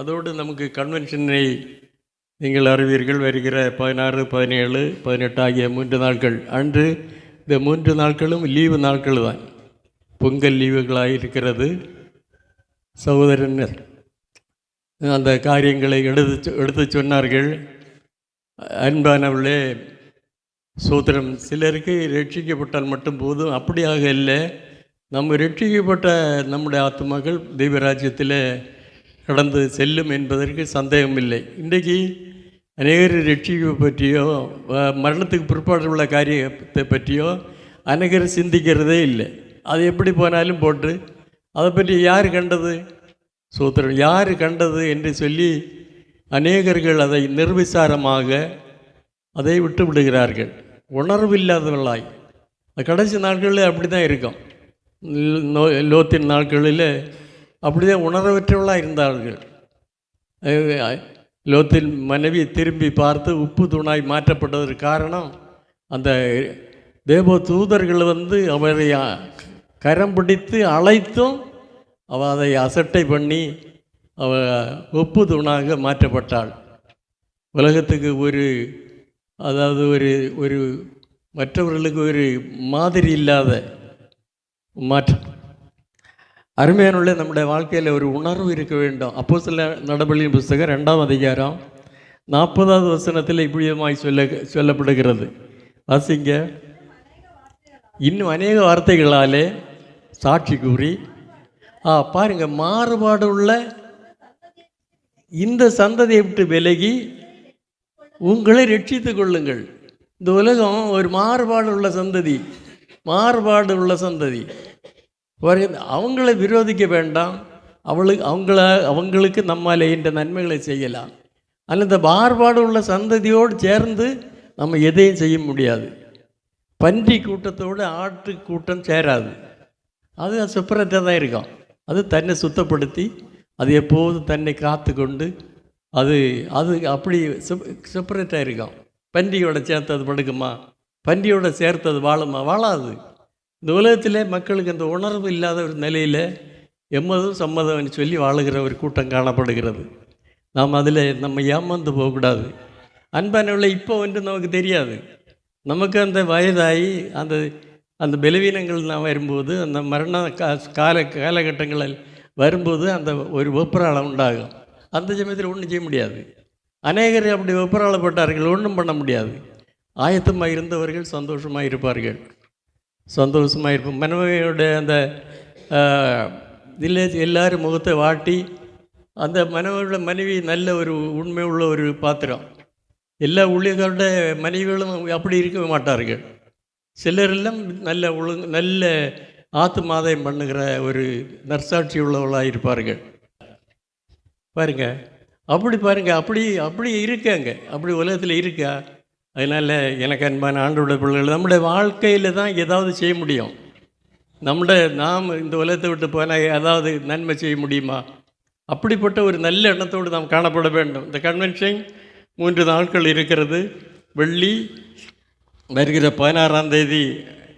அதோடு நமக்கு கன்வென்ஷனை நீங்கள் அறிவீர்கள். வருகிற 16, 17, 18 ஆகிய 3 நாட்கள் அன்று. இந்த 3 நாட்களும் லீவு நாட்கள் தான், பொங்கல் லீவுகளாக இருக்கிறது. சகோதரன் அந்த காரியங்களை எடுத்து சொன்னார்கள். அன்பானவர்களே, சோத்திரம். சிலருக்கு ரட்சிக்கப்பட்டால் மட்டும் போதும், அப்படியாக இல்லை. நம்ம ரட்சிக்கப்பட்ட நம்முடைய ஆத்துமாக்கள் தெய்வராஜ்யத்தில் கடந்து செல்லும் என்பதற்கு சந்தேகமில்லை. இன்றைக்கு அநேகர் ரட்சிப்பை பற்றியோ மரணத்துக்கு பிற்பாடு உள்ள காரியத்தை பற்றியோ அநேகர் சிந்திக்கிறதே இல்லை. அது எப்படி போனாலும் போட்டு அதை பற்றி யார் கண்டது, சோத்திரம், யார் கண்டது என்று சொல்லி அநேகர்கள் அதை நிர்விசாரமாக அதை விட்டு விடுகிறார்கள், உணர்வில்லாதவர்களாய். கடைசி நாட்களில் அப்படி தான் இருக்கும். லோத்தின் நாட்களில் அப்படி தான் உணர்வற்றவர்களாக இருந்தார்கள். லோத்தின் மனைவி திரும்பி பார்த்து உப்பு தூணாய் மாற்றப்பட்டதற்கு காரணம், அந்த தேவ தூதர்கள் அவரை கரம் பிடித்து அழைத்தும் அவள் அதை அசட்டை பண்ணி அவள் உப்பு தூணாக மாற்றப்பட்டாள். உலகத்துக்கு அதாவது ஒரு மற்றவர்களுக்கு ஒரு மாதிரி இல்லாத மாற்றம். அருமையானுள்ள நம்முடைய வாழ்க்கையில் ஒரு உணர்வு இருக்க வேண்டும். அப்போஸ்தலர் நடபடிகளின் புஸ்தகம் 2ஆம் அதிகாரம் 40வது வசனத்தில் இப்படியமாய் சொல்லப்படுகிறது. வாசிங்க. இன்னும் அநேக வார்த்தைகளாலே சாட்சி கூறி, பாருங்கள், மாறுபாடு உள்ள இந்த சந்ததியை விட்டு விலகி உங்களை ரட்சித்து கொள்ளுங்கள். இந்த உலகம் ஒரு மாறுபாடு உள்ள சந்ததி, மாறுபாடு உள்ள சந்ததி. அவங்களை விரோதிக்க வேண்டாம், அவங்களுக்கு நம்மால் என்ற நன்மைகளை செய்யலாம். ஆனால் இந்த மாறுபாடு உள்ள சந்ததியோடு சேர்ந்து நம்ம எதையும் செய்ய முடியாது. பன்றி கூட்டத்தோடு ஆட்டு கூட்டம் சேராது. அது செப்பரேட்டாக தான் இருக்கும். அது தன்னை சுத்தப்படுத்தி அது எப்போதும் தன்னை காத்து கொண்டு அது அப்படி செப்பரேட்டாக இருக்கும். பன்றியோட சேர்த்தது படுக்குமா, பன்றியோட சேர்த்தது வாழுமா? வாழாது. இந்த உலகத்திலே மக்களுக்கு அந்த உணர்வு இல்லாத ஒரு நிலையில் எம்மதும் சம்மதம்னு சொல்லி வாழுகிற ஒரு கூட்டம் காணப்படுகிறது. நாம் அதில் நம்ம ஏமாந்து போகக்கூடாது. அன்பானவர்களே, இப்போ நமக்கு தெரியாது. நமக்கு அந்த வயதாகி அந்த பலவீனங்கள் நான் வரும்போது, அந்த மரண காலகட்டங்களில் வரும்போது அந்த ஒரு வெப்பராளம் உண்டாகும். அந்த சமயத்தில் ஒன்றும் செய்ய முடியாது. அநேகர் அப்படி வெப்பராளப்பட்டார்கள், ஒன்றும் பண்ண முடியாது. ஆயத்தமாக இருந்தவர்கள் சந்தோஷமாக இருப்பார்கள், சந்தோஷமாக இருப்போம். மனைவியோட அந்த இதில் எல்லோரும் முகத்தை வாட்டி, அந்த மனைவி நல்ல ஒரு உண்மை உள்ள ஒரு பாத்திரம். எல்லா ஊழியர்களோட மனைவிகளும் அப்படி இருக்க மாட்டார்கள். சிலரெல்லாம் நல்ல ஆத்துமாதாயம் பண்ணுகிற ஒரு நற்சாட்சி உள்ளவர்களாக இருப்பார்கள். பாருங்கள், அப்படி இருக்காங்க, அப்படி உலகத்தில் இருக்கா. அதனால் எனக்கு அன்பான ஆண்டோட பிள்ளைகள், நம்முடைய வாழ்க்கையில் தான் ஏதாவது செய்ய முடியும். நாம் இந்த உலகத்தை விட்டு போனால் ஏதாவது நன்மை செய்ய முடியுமா? அப்படிப்பட்ட ஒரு நல்ல எண்ணத்தோடு நாம் காணப்பட வேண்டும். இந்த கன்வென்ஷன் 3 நாட்கள் இருக்கிறது. வெள்ளி வருகிற 16ஆம் தேதி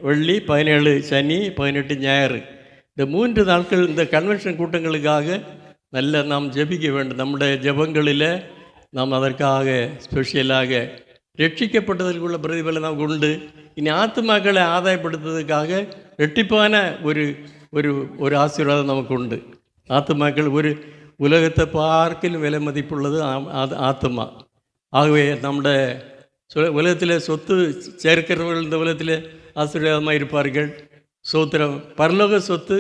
வெள்ளி, 17 சனி, 18 ஞாயிறு. இந்த 3 நாட்கள் இந்த கன்வென்ஷன் கூட்டங்களுக்காக நாம் ஜெபிக்க வேண்டும். நம்முடைய ஜெபங்களில் நாம் அதற்காக ஸ்பெஷலாக ரட்சிக்கப்பட்டதற்குள்ள பிரதிபலன் நமக்கு உண்டு. இனி ஆத்துமாக்களை ஆதாயப்படுத்துவதற்காக ரெட்டிப்பான ஒரு ஆசீர்வாதம் நமக்கு உண்டு. ஆத்துமாக்கள் உலகத்தை பார்க்கலும் விலை மதிப்புள்ளது ஆத்துமா. ஆகவே நம்முடைய உலகத்தில் சொத்து சேர்க்கிறவர்கள் இந்த உலகத்தில் ஆசீர்வாதமாக இருப்பார்கள். சோத்திரம், பரலோக சொத்து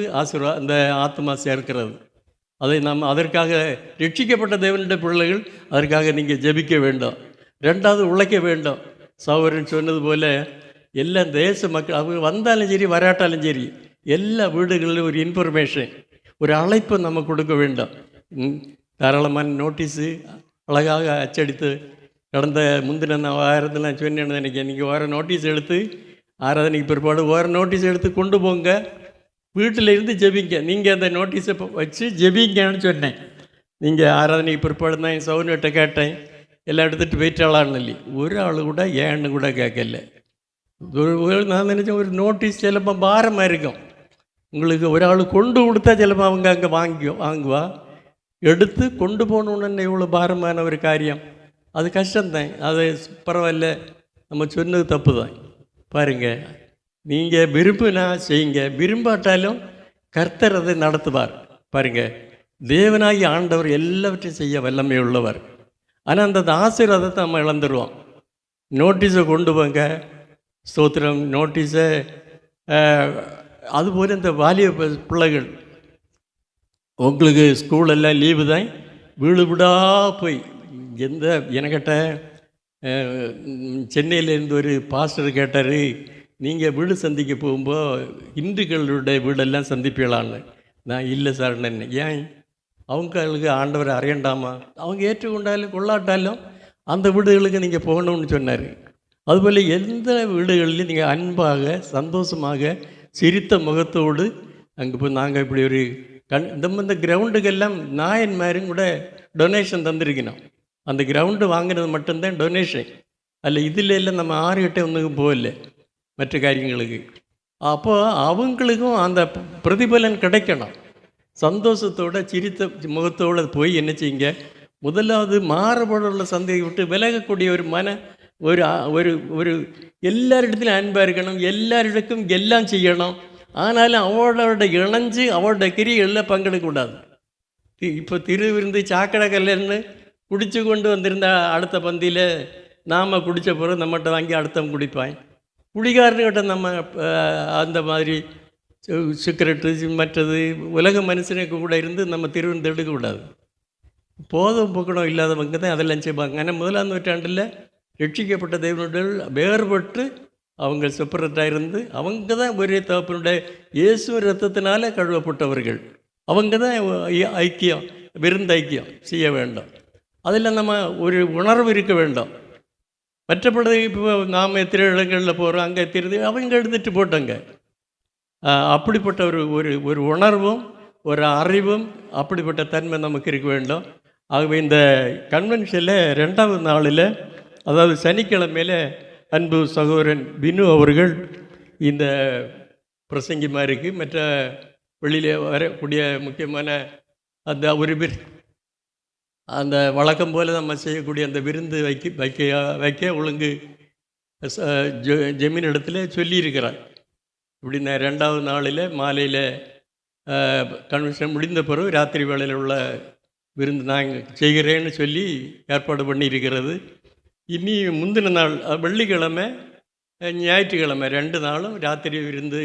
இந்த ஆத்மா சேர்க்கிறது. அதை நாம் அதற்காக ரட்சிக்கப்பட்ட தேவனுடைய பிள்ளைகள் அதற்காக நீங்கள் ஜெபிக்க வேண்டும். 2வது உழைக்க வேண்டும். சகோதரன் சொன்னது போல் எல்லா தேச மக்கள் அவங்க வந்தாலும் சரி வராட்டாலும் சரி, எல்லா வீடுகளிலும் ஒரு இன்ஃபர்மேஷன், ஒரு அழைப்பை நம்ம கொடுக்க வேண்டும். தாராளமான நோட்டீஸு அழகாக அச்சடித்து கடந்த முந்தின வாரத்தில் நான் சொன்னேன்னு நினைக்கிறேன். நீங்கள் வேறு நோட்டீஸ் எடுத்து ஆராதனைக்கு பிற்பாடு வேறு நோட்டீஸ் எடுத்து கொண்டு போங்க, வீட்டில் இருந்து ஜெபிங்க. நீங்கள் அந்த நோட்டீஸை வச்சு ஜெபிங்கன்னு சொன்னேன். நீங்கள் ஆராதனைக்கு பிற்பாடு தான் என் சவுன்கிட்ட கேட்டேன், எல்லாம் எடுத்துகிட்டு போயிட்டாளான்னு சொல்லி. ஒரு ஆள் கூட ஏன்னு கூட கேட்கல. நான் நினச்சேன், ஒரு நோட்டீஸ் சிலப்போ பாரமாக இருக்கும் உங்களுக்கு. ஒரு ஆள் கொண்டு கொடுத்தா சிலப்போ அவங்க அங்கே வாங்குவா. எடுத்து கொண்டு போகணுன்னு இவ்வளோ பாரமான ஒரு காரியம். அது கஷ்டம்தான். அது பரவாயில்ல, நம்ம சொன்னது தப்பு தான். பாருங்கள், நீங்கள் விரும்பினா செய்யுங்க, விரும்பாட்டாலும் கர்த்தர் அதை நடத்துவார். பாருங்கள், தேவனாகி ஆண்டவர் எல்லாவற்றையும் செய்ய வல்லமை உள்ளவர். ஆனால் அந்த ஆசீர்வாதத்தை நம்ம இழந்துருவோம். நோட்டீஸை கொண்டு போங்க, ஸ்தோத்திரம், நோட்டீஸை. அதுபோல் இந்த வாலிப பிள்ளைகள், உங்களுக்கு ஸ்கூலெல்லாம் லீவு தான், வீடு வீடாக போய் எனக்கிட்ட சென்னையிலேருந்து ஒரு பாஸ்டர் கேட்டார், நீங்கள் வீடு சந்திக்க போகும்போது இந்துக்களுடைய வீடெல்லாம் சந்திப்பீங்களான்னு. நான் இல்லை சார். ஏன்? அவங்களுக்கு ஆண்டவரை அறியண்டாமா? அவங்க ஏற்றுக்கொண்டாலும் கொள்ளாட்டாலும் அந்த வீடுகளுக்கு நீங்கள் போகணும்னு சொன்னார். அதுபோல் எந்த வீடுகளிலும் நீங்கள் அன்பாக சந்தோஷமாக சிரித்த முகத்தோடு அங்கே போய் நாங்கள் இப்படி ஒரு இந்த கிரவுண்டுக்கெல்லாம் நாயன்மாரும் கூட டொனேஷன் தந்திருக்கணும். அந்த கிரவுண்டு வாங்கினது மட்டும்தான் டொனேஷன். அதில் இதில் எல்லாம் நம்ம 6-8 ஒன்றுக்கும் போகல மற்ற காரியங்களுக்கு. அப்போது அவங்களுக்கும் அந்த பிரதிபலன் கிடைக்கணும். சந்தோஷத்தோடு சிரித்த முகத்தோடு போய் என்ன செய்யுங்க, முதலாவது மாறுபாடுள்ள சந்தையை விட்டு விலகக்கூடிய ஒரு ஒரு ஒரு எல்லாரிடத்துலையும் அன்பாக இருக்கணும், எல்லாரிடக்கும் எல்லாம் செய்யணும். ஆனாலும் அவளோட இணைஞ்சு அவளோட கிரிகளில் பங்கெடுக்கக்கூடாது. இப்போ திருவிருந்து சாக்கடை கல்லுன்னு குடித்து கொண்டு வந்திருந்தா அடுத்த பந்தியில் நாம் குடித்த பிறகு நம்மகிட்ட வாங்கி அடுத்தவங்க குடிப்பாங்க. குடிகாரனுக்கிட்ட நம்ம அந்த மாதிரி சிகரெட்டு மற்றது உலக மனுஷனுக்கு கூட இருந்து நம்ம திருவிருந்து எடுக்கக்கூடாது. போதும் போக்கணும் இல்லாதவங்க தான் அதெல்லாம் செய்வாங்க. ஆனால் 1ஆம் நூற்றாண்டில் ரட்சிக்கப்பட்ட தேவனுடைய வேறுபட்டு அவங்க செப்பரேட்டாக இருந்து அவங்க தான் ஒரே தகப்பனுடைய இயேசு ரத்தத்தினால கழுவப்பட்டவர்கள். அவங்க தான் ஐக்கியம், விருந்து ஐக்கியம் செய்ய வேண்டும். அதில் நம்ம ஒரு உணர்வு இருக்க வேண்டும். மற்றபடி இப்போ நாம் எத்தனை இடங்களில் போகிறோம், அங்கே திருந்து அவங்க எடுத்துகிட்டு போட்டாங்க. அப்படிப்பட்ட ஒரு உணர்வும் ஒரு அறிவும் அப்படிப்பட்ட தன்மை நமக்கு இருக்க வேண்டும். ஆகவே இந்த கன்வென்ஷனில் 2வது நாளில், அதாவது சனிக்கிழமையில், அன்பு சகோதரன் பினு அவர்கள் இந்த பிரசங்கிமாருக்கு மற்ற வெளியில் வரக்கூடிய முக்கியமான அந்த ஒரு அந்த வழக்கம் போல் நம்ம செய்யக்கூடிய அந்த விருந்து வைக்க ஒழுங்கு ஜமீன் இடத்துல சொல்லியிருக்கிறார். இப்படி 2வது நாளில் மாலையில் கன்வென்ஷன் முடிந்த பிறகு ராத்திரி வேளையில் உள்ள விருந்து நாங்கள் செய்கிறேன்னு சொல்லி ஏற்பாடு பண்ணியிருக்கிறது. இனி முந்தின நாள் வெள்ளிக்கிழமை, ஞாயிற்றுக்கிழமை 2 நாளும் ராத்திரி விருந்து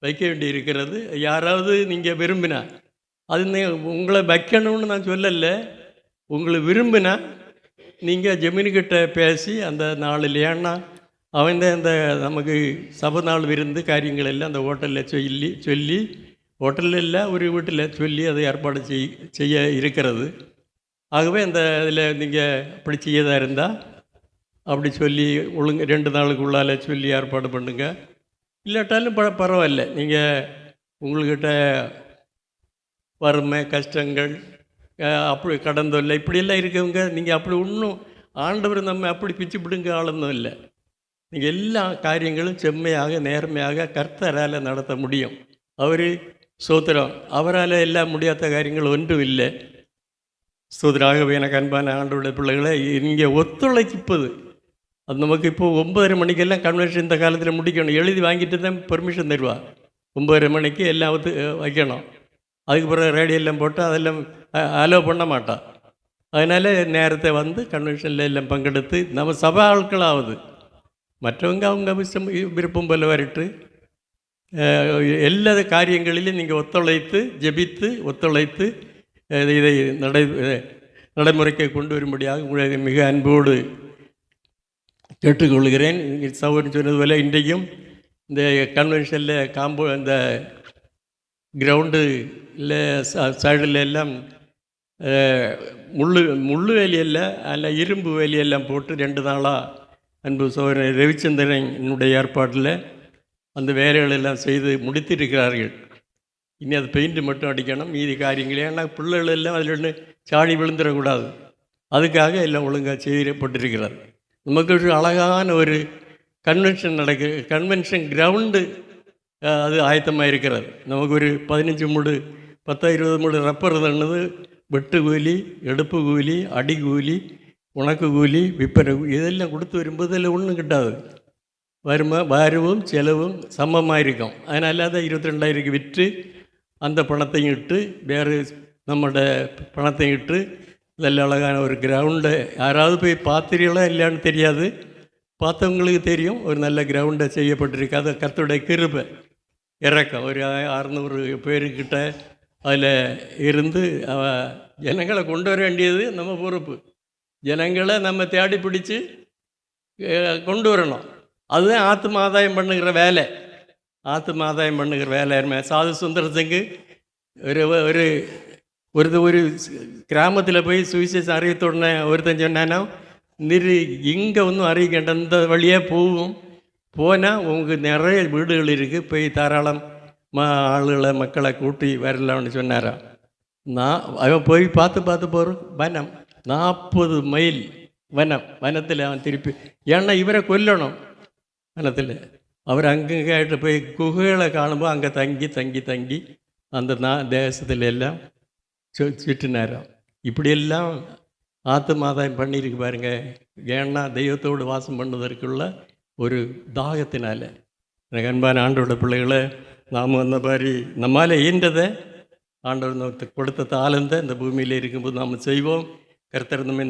வைக்க வேண்டி இருக்கிறது. யாராவது நீங்கள் விரும்பினா, அது உங்களை வைக்கணும்னு நான் சொல்லலை, உங்களை விரும்பினா நீங்கள் ஜமீன்கிட்ட பேசி அந்த நாளில், ஏன்னா அவன் தான் இந்த நமக்கு சபை நாள் விருந்து காரியங்கள் எல்லாம் அந்த ஹோட்டலில் சொல்லி ஹோட்டலில் இல்லை ஒரு வீட்டில் சொல்லி அதை ஏற்பாடு செய்ய இருக்கிறது. ஆகவே அந்த இதில் நீங்கள் அப்படி செய்யதாக இருந்தால் அப்படி சொல்லி ஒழுங்கு 2 நாளுக்குள்ளால் சொல்லி ஏற்பாடு பண்ணுங்க. இல்லாட்டாலும் பரவாயில்ல, நீங்கள் உங்கள்கிட்ட வறுமை கஷ்டங்கள் அப்படி கடந்தோல்லை இப்படியெல்லாம் இருக்கவங்க, நீங்கள் அப்படி ஒன்றும் ஆண்டவர் நம்ம அப்படி பிச்சு பிடுங்க ஆளுந்தும் இல்லை. நீங்கள் எல்லா காரியங்களும் செம்மையாக நேர்மையாக கர்த்தரால் நடத்த முடியும். அவர் ஸ்தோத்திரம், அவரால் எல்லாம் முடியாத காரியங்கள் ஒன்றும் இல்லை. ஸ்தோத்திராகவே எனக்கு அன்பான ஆண்டவருடைய பிள்ளைகளை, இங்கே ஒத்துழைப்பது அது நமக்கு இப்போது 9:30 மணிக்கெல்லாம் கன்வென்ஷன் இந்த காலத்தில் முடிக்கணும். எழுதி வாங்கிட்டு தான் பெர்மிஷன் தருவா. 9:30 மணிக்கு எல்லாம் வைக்கணும். அதுக்கு பிறகு ரேடியோலாம் போட்டு அதெல்லாம் அலோவ் பண்ண மாட்டான். அதனால் நேரத்தை வந்து கன்வென்ஷனில் எல்லாம் பங்கெடுத்து நம்ம சபை ஆட்களாகுது. மற்றவங்க அவங்க விருப்பம் போல் வரட்டு. எல்லா காரியங்களிலும் நீங்கள் ஒத்துழைத்து ஜெபித்து ஒத்துழைத்து இதை நடைமுறைக்கு கொண்டு வரும்படியாக உங்களை மிக அன்போடு கேட்டுக்கொள்கிறேன். சகோதரன் சொன்னது போல் இன்றைக்கும் இந்த கன்வென்ஷனில் அந்த கிரவுண்டு இல்லை சைடில் எல்லாம் முள்ளு வேலியல்ல அல்ல இரும்பு வேலியெல்லாம் போட்டு 2 நாளாக அன்பு சகோதரன் ரவிச்சந்திரன் என்னுடைய ஏற்பாட்டில் அந்த வேலைகளெல்லாம் செய்து முடித்திருக்கிறார்கள். இனி அது பெயிண்ட் மட்டும் அடிக்கணும், மீதி காரியங்களே. ஏன்னா பிள்ளைகள் எல்லாம் அதில் ஒன்று சாடி விழுந்துடக்கூடாது, அதுக்காக எல்லாம் ஒழுங்காக செய்யப்பட்டிருக்கிறார். நமக்கு ஒரு அழகான ஒரு கன்வென்ஷன் கிரவுண்டு அது ஆயத்தமாக இருக்கிறது. நமக்கு ஒரு 15 மூடு 10-20 மூடு ரப்பர் தண்ணது வெட்டுக்கூலி, எடுப்பு கூலி, அடிக்கூலி, உணக்கு கூலி, விற்பனை இதெல்லாம் கொடுத்து வரும்போது இதில் ஒன்றும் கிட்டாது. வரவும் செலவும் சமமாக இருக்கும். அதனால அதை 22,000 விற்று அந்த பணத்தையும் இட்டு வேறு நம்மளோட பணத்தையும் இட்டு நல்ல அழகான ஒரு கிரவுண்டை யாராவது போய் பார்த்துறீங்களா இல்லையான்னு தெரியாது, பார்த்தவங்களுக்கு தெரியும். ஒரு நல்ல கிரவுண்டை செய்யப்பட்டிருக்கு. அதை கர்த்தருடைய கிருபை இறக்கம். ஒரு 600 பேருக்கிட்ட அதில் இருந்து ஜனங்களை கொண்டு வர வேண்டியது நம்ம பொறுப்பு. ஜனங்களை நம்ம தேடி பிடிச்சி கொண்டு வரணும். அதுதான் ஆத்ம ஆதாயம் பண்ணுகிற வேலை. ஆத்ம ஆதாயம் பண்ணுகிற வேலை. சாது சுந்தர சிங்கு ஒரு ஒரு கிராமத்தில் போய் சுவிசேஷம் அறிவித்தோடனே ஒருத்தன் சொன்னானா, இங்கே ஒன்றும் அறிவிக்கண்ட இந்த வழியாக போனால் உங்களுக்கு நிறைய வீடுகள் இருக்குது, போய் தாராளம் ஆளுகளை மக்களை கூட்டி வரலாம்னு சொன்னாராம். அவன் போய் பார்த்து போகிறோம். வனம் 40 மைல் வனத்தில் அவன் திருப்பி, ஏன்னா இவரை கொல்லணும் வனத்தில். அவர் அங்கங்கே ஆகிட்டு போய் குகைகளை காணும்போது அங்கே தங்கி அந்த தேசத்தில் எல்லாம் சுற்றினாராம். இப்படியெல்லாம் ஆத்மாதாயம் பண்ணியிருக்கு பாருங்க. ஏன்னா தெய்வத்தோடு வாசம் பண்ணுவதற்குள்ள ஒரு தாகத்தினால. எனக்கு அன்பான ஆண்டோட பிள்ளைகளை, நாம் அந்த மாதிரி நம்மால் ஈன்றதை ஆண்டவர் கொடுத்த தாளந்தை இந்த பூமியில் இருக்கும்போது நாம் செய்வோம். கர்த்தர் நம்மை